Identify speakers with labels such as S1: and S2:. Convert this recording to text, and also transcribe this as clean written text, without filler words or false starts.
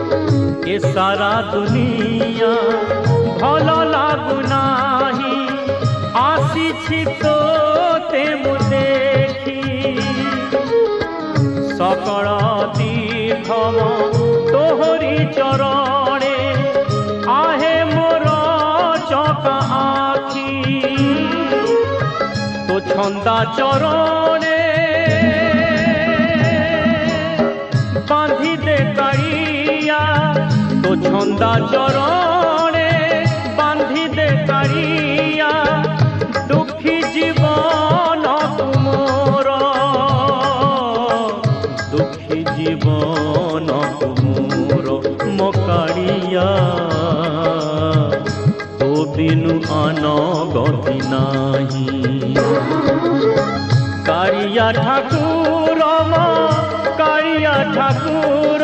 S1: ए सारा दुनिया भल लागुनाही आसी तोते मु देखी सकल तीर्थम तोहरी चरणे आहे मोर चका आखी तो छंदा चरणे बांधी दे कारिया तो छंदा चरणे बांधी दे कारिया दुखी जीवन तुमोर दुखी जीवन तुमोर मकारिया तो बिनु आन गति नाही कारिया ठाकुर कारिया ठाकुर